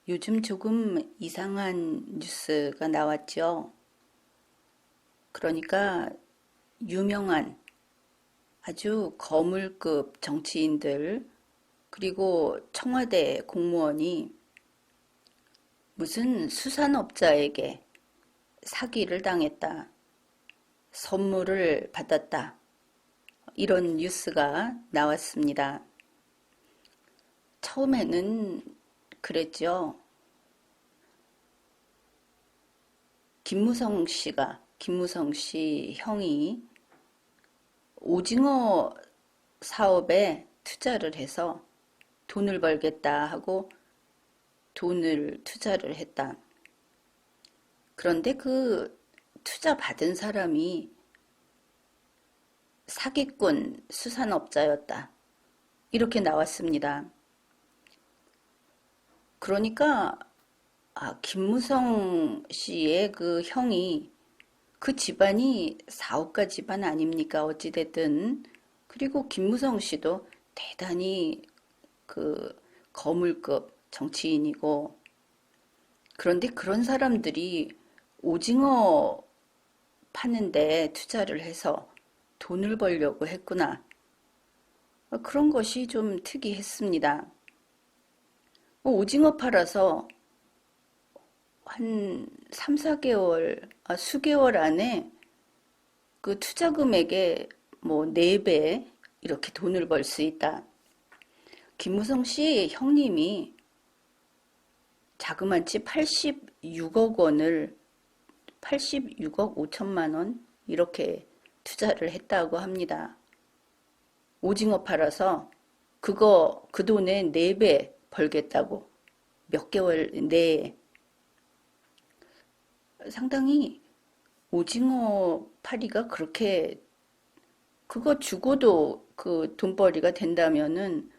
요즘 조금 이상한 뉴스가 나왔죠. 그러니까 유명한 아주 거물급 정치인들 그리고 청와대 공무원이 무슨 수산업자에게 사기를 당했다. 선물을 받았다. 이런 뉴스가 나왔습니다. 처음에는 그랬죠. 김무성 씨 형이 오징어 사업에 투자를 해서 돈을 벌겠다 하고 돈을 투자를 했다. 그런데 그 투자 받은 사람이 사기꾼 수산업자였다. 이렇게 나왔습니다. 그러니까 김무성 씨의 그 형이 그 집안이 사업가 집안 아닙니까? 어찌됐든. 그리고 김무성 씨도 대단히 그 거물급 정치인이고, 그런데 그런 사람들이 오징어 파는데 투자를 해서 돈을 벌려고 했구나. 그런 것이 좀 특이했습니다. 오징어 팔아서 한 3, 4개월, 수개월 안에 그 투자 금액의 뭐 4배 이렇게 돈을 벌 수 있다. 김무성 씨 형님이 자그마치 86억 원을 86억 5천만 원 이렇게 투자를 했다고 합니다. 오징어 팔아서 그 돈의 4배 벌겠다고 몇 개월 내에. 상당히 오징어 파리가 그렇게 그거 주고도 그 돈벌이가 된다면은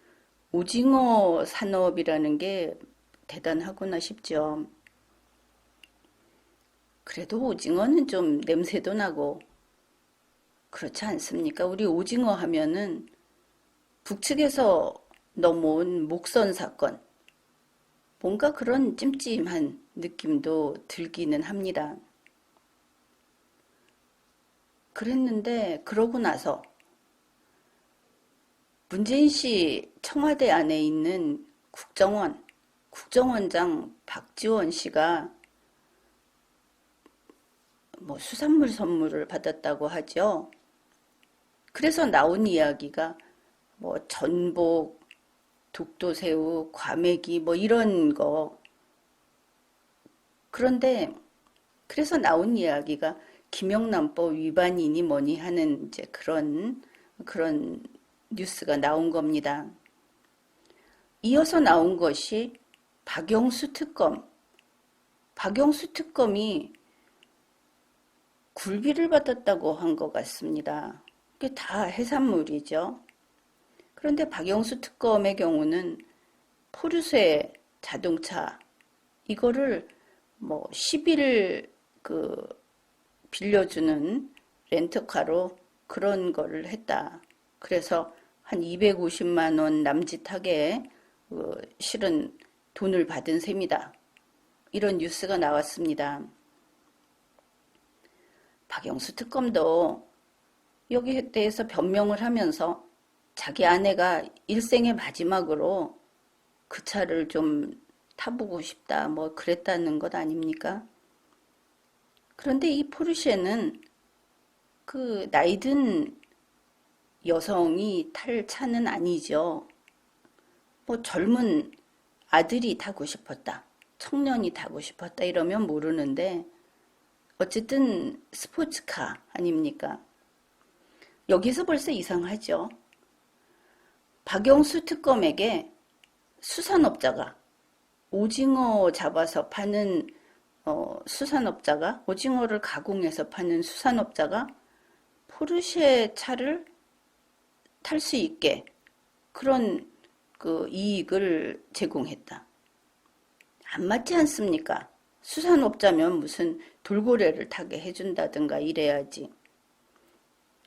오징어 산업이라는 게 대단하구나 싶죠. 그래도 오징어는 좀 냄새도 나고 그렇지 않습니까? 우리 오징어 하면은 북측에서 넘어온 목선 사건, 뭔가 그런 찜찜한 느낌도 들기는 합니다. 그랬는데 그러고 나서 문재인 씨 청와대 안에 있는 국정원장 박지원 씨가 뭐 수산물 선물을 받았다고 하죠. 그래서 나온 이야기가 뭐 전복, 독도새우, 과메기 뭐 이런 거. 그런데 그래서 나온 이야기가 김영란법 위반이니 뭐니 하는 이제 그런 뉴스가 나온 겁니다. 이어서 나온 것이 박영수 특검. 박영수 특검이 굴비를 받았다고 한 것 같습니다. 그게 다 해산물이죠. 그런데 박영수 특검의 경우는 포르쉐 자동차 이거를 뭐 10일 그 빌려주는 렌터카로 그런 거를 했다. 그래서 한 250만 원 남짓하게 실은 돈을 받은 셈이다. 이런 뉴스가 나왔습니다. 박영수 특검도 여기에 대해서 변명을 하면서 자기 아내가 일생의 마지막으로 그 차를 좀 타보고 싶다, 뭐 그랬다는 것 아닙니까? 그런데 이 포르쉐는 그 나이든 여성이 탈 차는 아니죠. 뭐 젊은 아들이 타고 싶었다, 청년이 타고 싶었다 이러면 모르는데 어쨌든 스포츠카 아닙니까? 여기서 벌써 이상하죠. 박영수 특검에게 수산업자가 오징어 잡아서 파는 수산업자가 오징어를 가공해서 파는 수산업자가 포르쉐 차를 탈 수 있게 그런 그 이익을 제공했다. 안 맞지 않습니까? 수산업자면 무슨 돌고래를 타게 해준다든가 이래야지.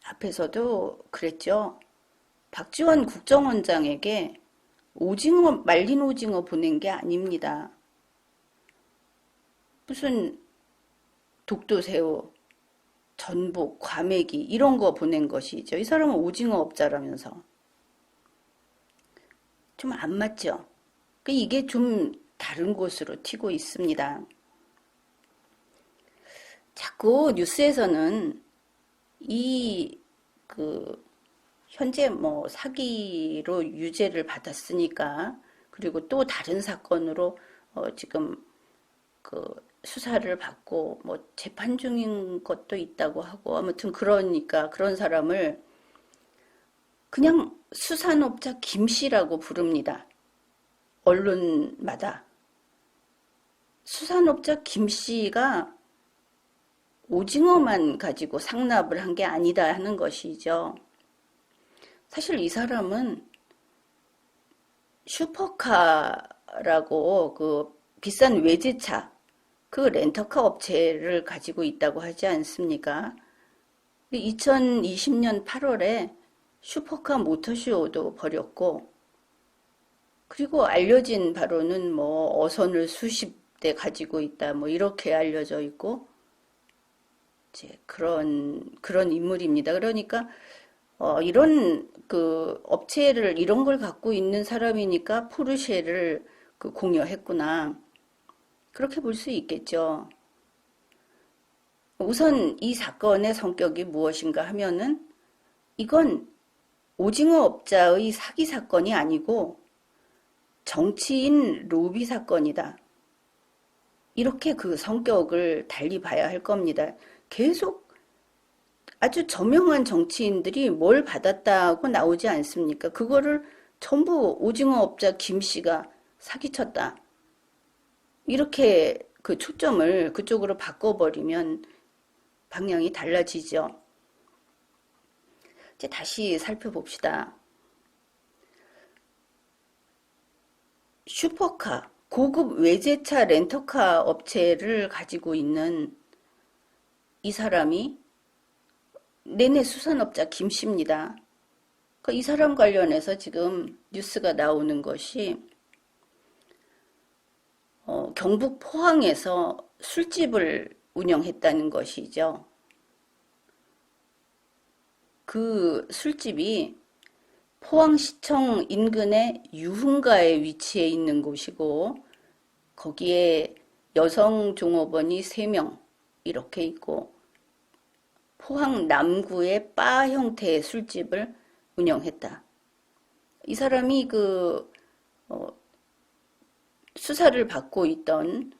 앞에서도 그랬죠. 박지원 국정원장에게 오징어, 말린 오징어 보낸 게 아닙니다. 무슨 독도새우, 전복, 과메기 이런 거 보낸 것이죠. 이 사람은 오징어 업자라면서. 좀 안 맞죠? 이게 좀 다른 곳으로 튀고 있습니다. 자꾸 뉴스에서는 이 그 현재 뭐 사기로 유죄를 받았으니까 그리고 또 다른 사건으로 지금 그 수사를 받고 뭐 재판 중인 것도 있다고 하고 아무튼 그러니까 그런 사람을 그냥 수산업자 김씨라고 부릅니다. 언론마다. 수산업자 김씨가 오징어만 가지고 상납을 한 게 아니다 하는 것이죠. 사실 이 사람은 슈퍼카라고 그 비싼 외제차, 그 렌터카 업체를 가지고 있다고 하지 않습니까? 2020년 8월에 슈퍼카 모터쇼도 벌였고, 그리고 알려진 바로는 뭐 어선을 수십 대 가지고 있다, 뭐 이렇게 알려져 있고, 이제 그런 인물입니다. 그러니까 이런 그 업체를 이런 걸 갖고 있는 사람이니까 포르쉐를 그 공여했구나. 그렇게 볼 수 있겠죠. 우선 이 사건의 성격이 무엇인가 하면은 이건 오징어 업자의 사기 사건이 아니고 정치인 로비 사건이다. 이렇게 그 성격을 달리 봐야 할 겁니다. 계속 아주 저명한 정치인들이 뭘 받았다고 나오지 않습니까? 그거를 전부 오징어 업자 김 씨가 사기쳤다. 이렇게 그 초점을 그쪽으로 바꿔버리면 방향이 달라지죠. 이제 다시 살펴봅시다. 슈퍼카, 고급 외제차 렌터카 업체를 가지고 있는 이 사람이 내내 수산업자 김 씨입니다. 이 사람 관련해서 지금 뉴스가 나오는 것이 경북 포항에서 술집을 운영했다는 것이죠. 그 술집이 포항시청 인근의 유흥가에 위치해 있는 곳이고 거기에 여성 종업원이 3명 이렇게 있고 포항 남구의 바 형태의 술집을 운영했다. 이 사람이 수사를 받고 있던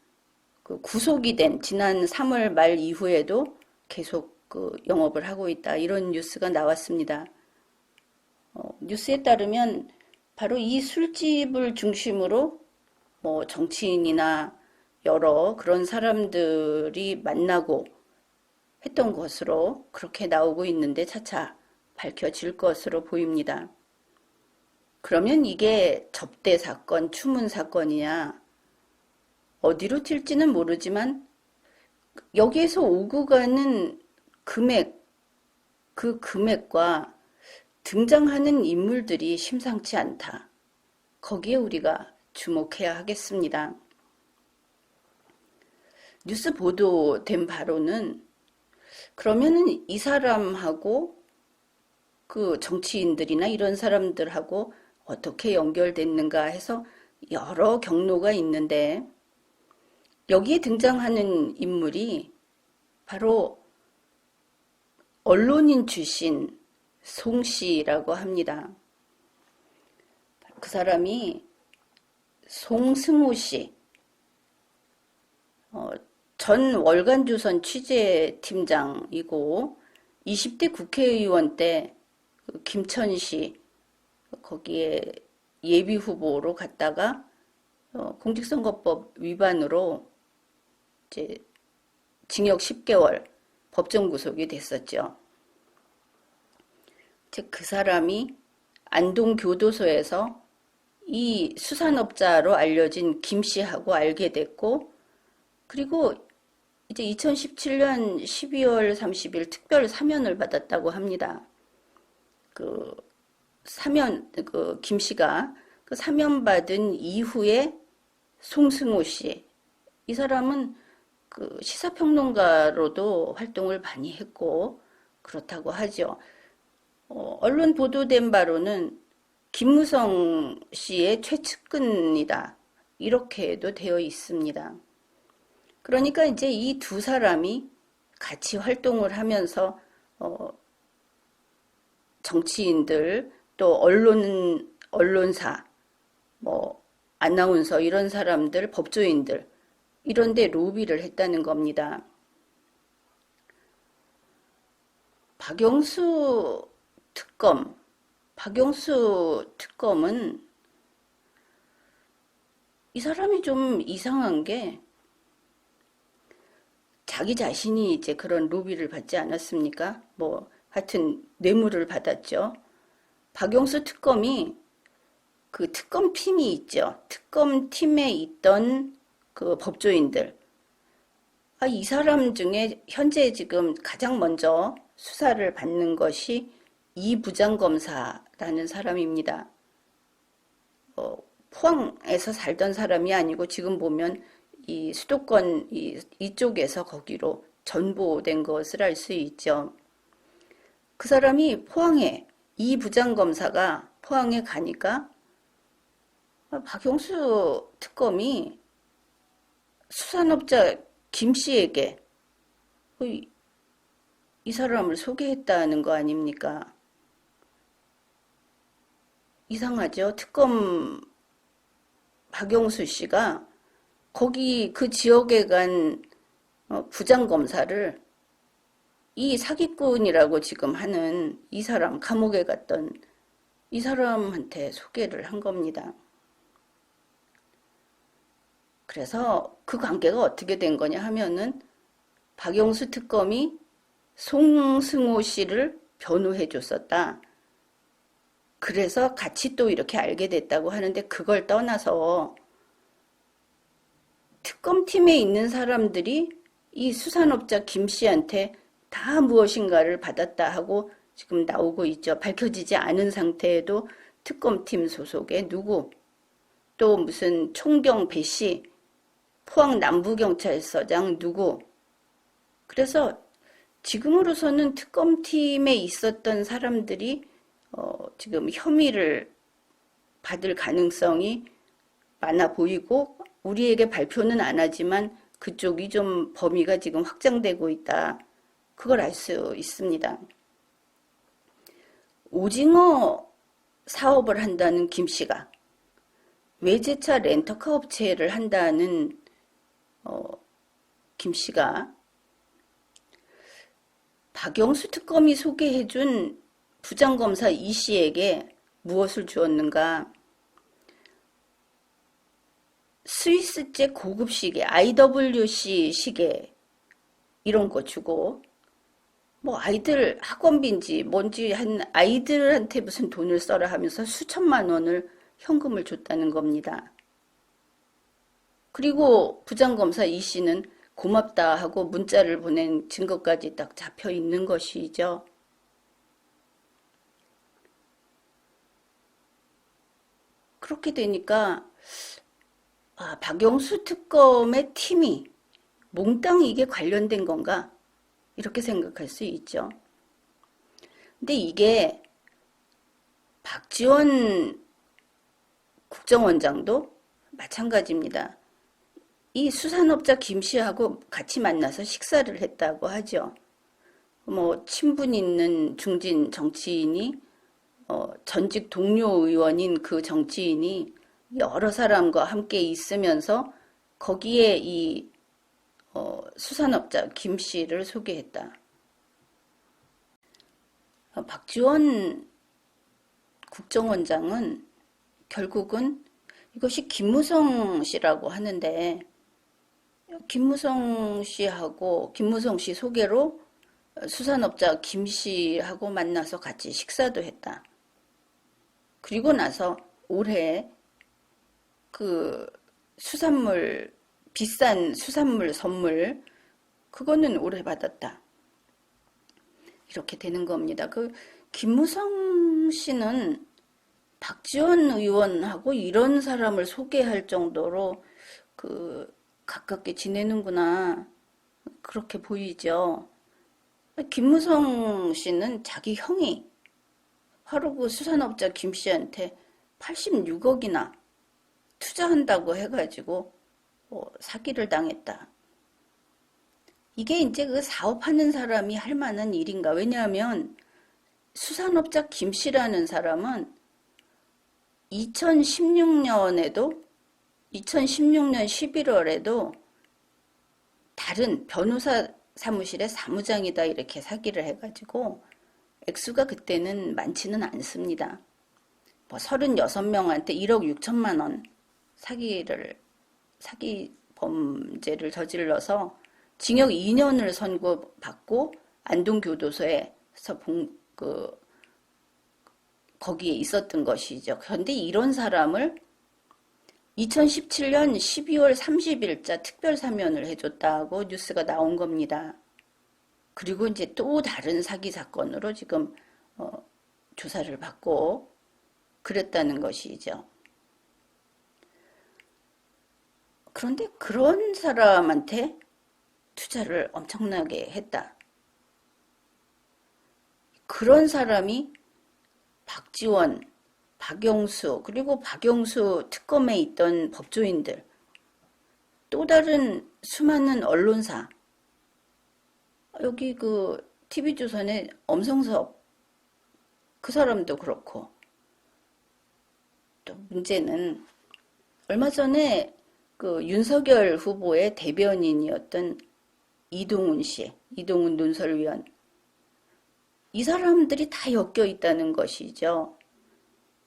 그 구속이 된 지난 3월 말 이후에도 계속 영업을 하고 있다. 이런 뉴스가 나왔습니다. 뉴스에 따르면 바로 이 술집을 중심으로 뭐 정치인이나 여러 그런 사람들이 만나고 했던 것으로 그렇게 나오고 있는데 차차 밝혀질 것으로 보입니다. 그러면 이게 접대 사건, 추문 사건이냐? 어디로 튈지는 모르지만 여기에서 오고 가는 금액, 그 금액과 등장하는 인물들이 심상치 않다. 거기에 우리가 주목해야 하겠습니다. 뉴스 보도된 바로는 그러면은 이 사람하고 그 정치인들이나 이런 사람들하고 어떻게 연결됐는가 해서 여러 경로가 있는데 여기에 등장하는 인물이 바로 언론인 출신 송 씨라고 합니다. 그 사람이 송승호 씨, 전 월간조선 취재팀장이고 20대 국회의원 때 김천시 거기에 예비 후보로 갔다가 공직선거법 위반으로 이제 징역 10개월 법정 구속이 됐었죠. 즉 그 사람이 안동교도소에서 이 수산업자로 알려진 김 씨하고 알게 됐고 그리고 이제 2017년 12월 30일 특별 사면을 받았다고 합니다. 그 사면 김 씨가 그 사면 받은 이후에 송승호 씨 이 사람은 그 시사평론가로도 활동을 많이 했고 그렇다고 하죠. 언론 보도된 바로는 김무성 씨의 최측근이다. 이렇게도 되어 있습니다. 그러니까 이제 이 두 사람이 같이 활동을 하면서 정치인들 또 언론사 뭐 아나운서 이런 사람들 법조인들 이런데 로비를 했다는 겁니다. 박영수 특검 박영수 특검은 이 사람이 좀 이상한 게 자기 자신이 이제 그런 로비를 받지 않았습니까? 뭐 하여튼 뇌물을 받았죠. 박영수 특검이 그 특검팀이 있죠. 특검팀에 있던 그 법조인들. 이 사람 중에 현재 지금 가장 먼저 수사를 받는 것이 이 부장검사라는 사람입니다. 포항에서 살던 사람이 아니고 지금 보면 이 수도권 이쪽에서 거기로 전보된 것을 알 수 있죠. 그 사람이 포항에 이 부장검사가 포항에 가니까 박영수 특검이 수산업자 김 씨에게 이 사람을 소개했다는 거 아닙니까? 이상하죠? 특검 박영수 씨가 거기 그 지역에 간 부장검사를 이 사기꾼이라고 지금 하는 이 사람, 감옥에 갔던 이 사람한테 소개를 한 겁니다. 그래서 그 관계가 어떻게 된 거냐 하면은 박영수 특검이 송승호 씨를 변호해 줬었다. 그래서 같이 또 이렇게 알게 됐다고 하는데 그걸 떠나서 특검팀에 있는 사람들이 이 수산업자 김 씨한테 다 무엇인가를 받았다 하고 지금 나오고 있죠. 밝혀지지 않은 상태에도 특검팀 소속의 누구, 또 무슨 총경 배 씨, 포항 남부경찰서장 누구. 그래서 지금으로서는 특검팀에 있었던 사람들이 지금 혐의를 받을 가능성이 많아 보이고 우리에게 발표는 안 하지만 그쪽이 좀 범위가 지금 확장되고 있다. 그걸 알 수 있습니다. 오징어 사업을 한다는 김 씨가 외제차 렌터카 업체를 한다는 김 씨가 박영수 특검이 소개해준 부장검사 이 씨에게 무엇을 주었는가? 스위스제 고급 시계, IWC 시계 이런 거 주고 뭐 아이들 학원비인지 뭔지 한 아이들한테 무슨 돈을 써라 하면서 수천만 원을 현금을 줬다는 겁니다. 그리고 부장검사 이 씨는 고맙다 하고 문자를 보낸 증거까지 딱 잡혀 있는 것이죠. 그렇게 되니까 박영수 특검의 팀이 몽땅 이게 관련된 건가? 이렇게 생각할 수 있죠. 근데 이게 박지원 국정원장도 마찬가지입니다. 이 수산업자 김 씨하고 같이 만나서 식사를 했다고 하죠. 뭐 친분 있는 중진 정치인이 전직 동료 의원인 그 정치인이 여러 사람과 함께 있으면서 거기에 이 수산업자 김 씨를 소개했다. 박지원 국정원장은 결국은 이것이 김무성 씨라고 하는데 김무성 씨 소개로 수산업자 김 씨하고 만나서 같이 식사도 했다. 그리고 나서 올해 그 비싼 수산물 선물 그거는 올해 받았다. 이렇게 되는 겁니다. 그 김무성 씨는 박지원 의원하고 이런 사람을 소개할 정도로 그 가깝게 지내는구나. 그렇게 보이죠. 김무성 씨는 자기 형이 바로 그 수산업자 김 씨한테 86억이나 투자한다고 해가지고 사기를 당했다. 이게 이제 그 사업하는 사람이 할 만한 일인가? 왜냐하면 수산업자 김 씨라는 사람은 2016년에도 2016년 11월에도 다른 변호사 사무실의 사무장이다 이렇게 사기를 해가지고 액수가 그때는 많지는 않습니다. 뭐 36명한테 1억 6천만 원 사기 범죄를 저질러서 징역 2년을 선고받고 안동교도소에서 거기에 있었던 것이죠. 그런데 이런 사람을 2017년 12월 30일자 특별 사면을 해줬다고 뉴스가 나온 겁니다. 그리고 이제 또 다른 사기 사건으로 지금 조사를 받고 그랬다는 것이죠. 그런데 그런 사람한테 투자를 엄청나게 했다. 그런 사람이 박지원, 박영수, 그리고 박영수 특검에 있던 법조인들, 또 다른 수많은 언론사, 여기 그 TV조선의 엄성섭, 그 사람도 그렇고, 또 문제는 얼마 전에 그 윤석열 후보의 대변인이었던 이동훈 씨, 이동훈 논설위원, 이 사람들이 다 엮여 있다는 것이죠.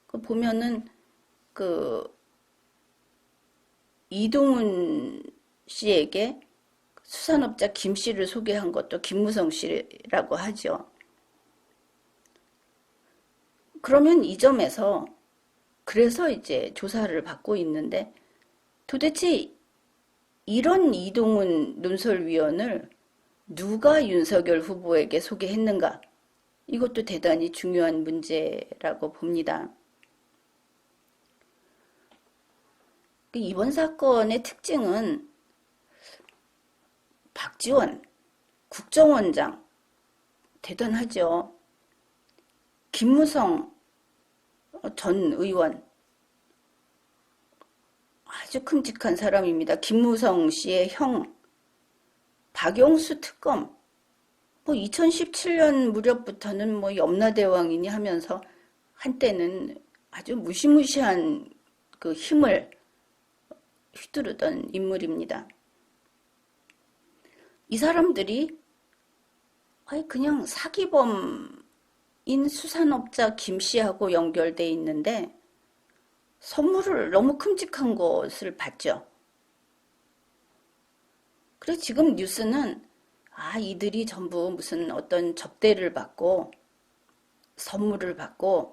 보면은 그 이동훈 씨에게 수산업자 김 씨를 소개한 것도 김무성 씨라고 하죠. 그러면 이 점에서 그래서 이제 조사를 받고 있는데 도대체 이런 이동훈 논설위원을 누가 윤석열 후보에게 소개했는가? 이것도 대단히 중요한 문제라고 봅니다. 이번 사건의 특징은 박지원 국정원장 대단하죠. 김무성 전 의원 아주 큼직한 사람입니다. 김무성 씨의 형 박영수 특검 뭐 2017년 무렵부터는 뭐 염라대왕이니 하면서 한때는 아주 무시무시한 그 힘을 휘두르던 인물입니다. 이 사람들이 그냥 사기범인 수산업자 김 씨하고 연결돼 있는데 선물을 너무 큼직한 것을 받죠. 그래서 지금 뉴스는 이들이 전부 무슨 어떤 접대를 받고 선물을 받고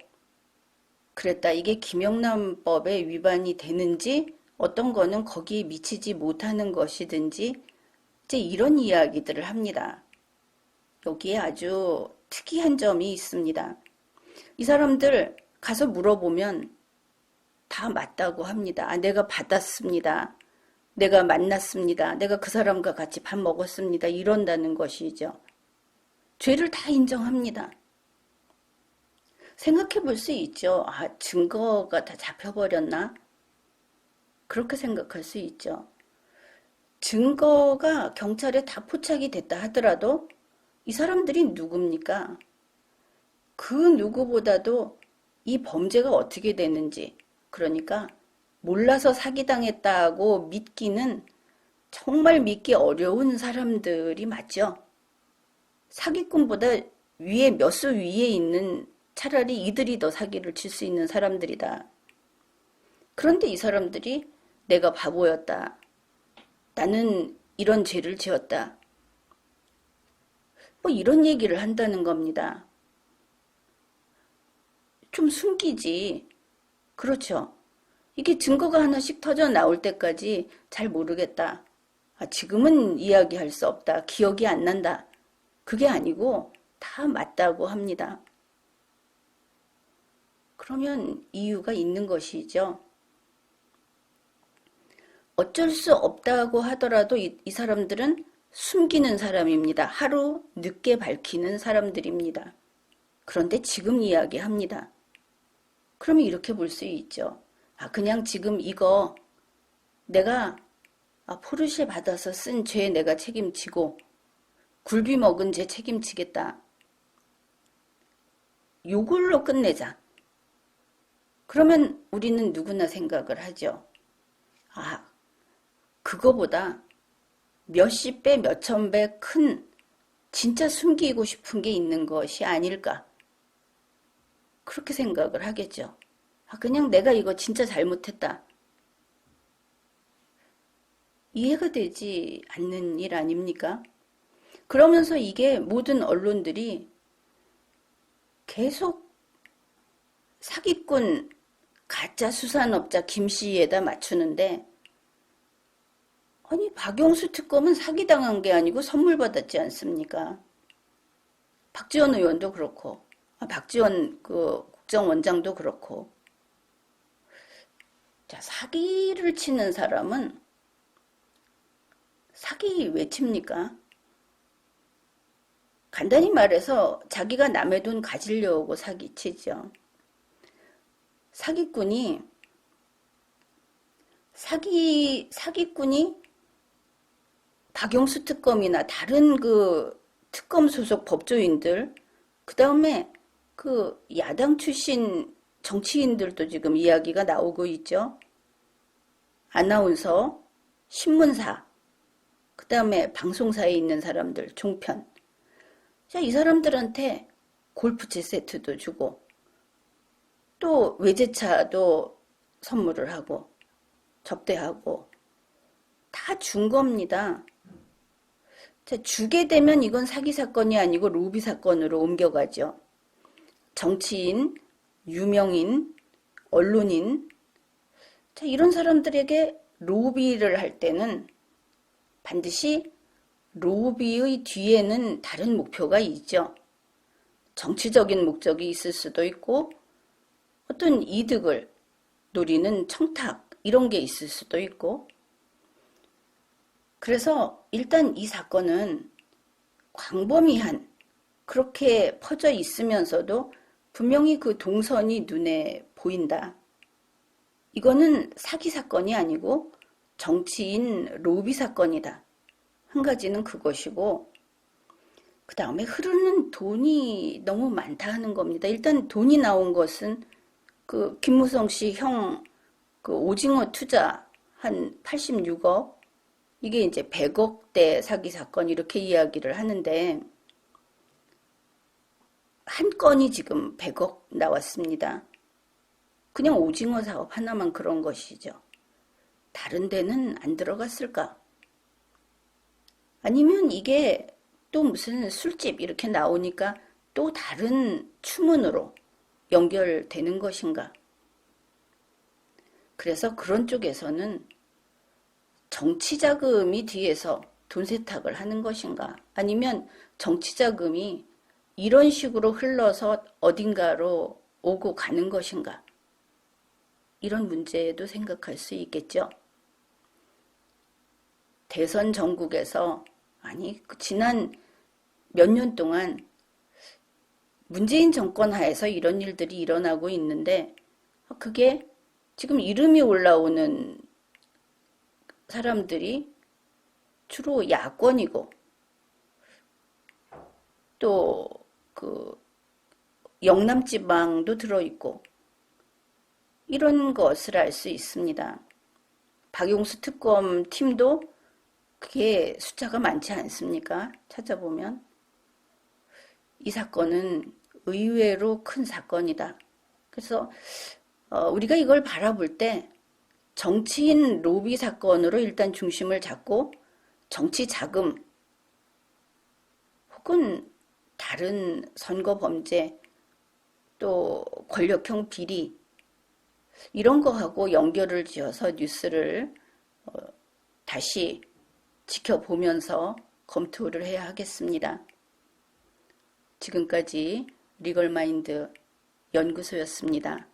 그랬다. 이게 김영란법에 위반이 되는지 어떤 거는 거기에 미치지 못하는 것이든지 이제 이런 이야기들을 합니다. 여기에 아주 특이한 점이 있습니다. 이 사람들 가서 물어보면 다 맞다고 합니다. 내가 받았습니다. 내가 만났습니다. 내가 그 사람과 같이 밥 먹었습니다. 이런다는 것이죠. 죄를 다 인정합니다. 생각해 볼 수 있죠. 증거가 다 잡혀버렸나? 그렇게 생각할 수 있죠. 증거가 경찰에 다 포착이 됐다 하더라도 이 사람들이 누굽니까? 그 누구보다도 이 범죄가 어떻게 되는지, 그러니까 몰라서 사기당했다고 믿기는 정말 믿기 어려운 사람들이 맞죠. 사기꾼보다 위에 몇 수 위에 있는 차라리 이들이 더 사기를 칠 수 있는 사람들이다. 그런데 이 사람들이 내가 바보였다. 나는 이런 죄를 지었다. 뭐 이런 얘기를 한다는 겁니다. 좀 숨기지. 그렇죠. 이게 증거가 하나씩 터져 나올 때까지 잘 모르겠다. 지금은 이야기할 수 없다. 기억이 안 난다. 그게 아니고 다 맞다고 합니다. 그러면 이유가 있는 것이죠. 어쩔 수 없다고 하더라도 이 사람들은 숨기는 사람입니다. 하루 늦게 밝히는 사람들입니다. 그런데 지금 이야기합니다. 그러면 이렇게 볼 수 있죠. 그냥 지금 이거 내가 포르쉐 받아서 쓴 죄 내가 책임지고 굴비 먹은 죄 책임지겠다. 요걸로 끝내자. 그러면 우리는 누구나 생각을 하죠. 그거보다 몇십 배, 몇천 배 큰 진짜 숨기고 싶은 게 있는 것이 아닐까. 그렇게 생각을 하겠죠. 그냥 내가 이거 진짜 잘못했다. 이해가 되지 않는 일 아닙니까? 그러면서 이게 모든 언론들이 계속 사기꾼, 가짜 수산업자 김씨에다 맞추는데, 아니 박영수 특검은 사기당한 게 아니고 선물 받았지 않습니까? 박지원 의원도 그렇고, 박지원 그 국정원장도 그렇고. 자, 사기를 치는 사람은 사기 왜 칩니까? 간단히 말해서 자기가 남의 돈 가지려고 사기치죠. 사기꾼이 박영수 특검이나 다른 그 특검 소속 법조인들, 그 다음에 그 야당 출신 정치인들도 지금 이야기가 나오고 있죠. 아나운서, 신문사, 그 다음에 방송사에 있는 사람들, 종편. 자, 이 사람들한테 골프채 세트도 주고, 또 외제차도 선물을 하고, 접대하고, 다 준 겁니다. 자, 주게 되면 이건 사기 사건이 아니고 로비 사건으로 옮겨가죠. 정치인, 유명인, 언론인, 자, 이런 사람들에게 로비를 할 때는 반드시 로비의 뒤에는 다른 목표가 있죠. 정치적인 목적이 있을 수도 있고 어떤 이득을 노리는 청탁 이런 게 있을 수도 있고, 그래서 일단 이 사건은 광범위한 그렇게 퍼져 있으면서도 분명히 그 동선이 눈에 보인다. 이거는 사기 사건이 아니고 정치인 로비 사건이다. 한 가지는 그것이고, 그 다음에 흐르는 돈이 너무 많다 하는 겁니다. 일단 돈이 나온 것은 그 김무성 씨 형 그 오징어 투자 한 86억, 이게 이제 100억대 사기 사건 이렇게 이야기를 하는데, 한 건이 지금 100억 나왔습니다. 그냥 오징어 사업 하나만 그런 것이죠. 다른 데는 안 들어갔을까? 아니면 이게 또 무슨 술집 이렇게 나오니까 또 다른 추문으로 연결되는 것인가? 그래서 그런 쪽에서는 정치 자금이 뒤에서 돈 세탁을 하는 것인가? 아니면 정치 자금이 이런 식으로 흘러서 어딘가로 오고 가는 것인가? 이런 문제도 생각할 수 있겠죠. 대선 전국에서, 아니 지난 몇 년 동안 문재인 정권 하에서 이런 일들이 일어나고 있는데, 그게 지금 이름이 올라오는 사람들이 주로 야권이고, 또 그 영남지방도 들어있고, 이런 것을 알 수 있습니다. 박용수 특검 팀도 그게 숫자가 많지 않습니까? 찾아보면. 이 사건은 의외로 큰 사건이다. 그래서 우리가 이걸 바라볼 때 정치인 로비 사건으로 일단 중심을 잡고, 정치 자금 혹은 다른 선거 범죄, 또 권력형 비리, 이런 거하고 연결을 지어서 뉴스를 다시 지켜보면서 검토를 해야 하겠습니다. 지금까지 리걸마인드 연구소였습니다.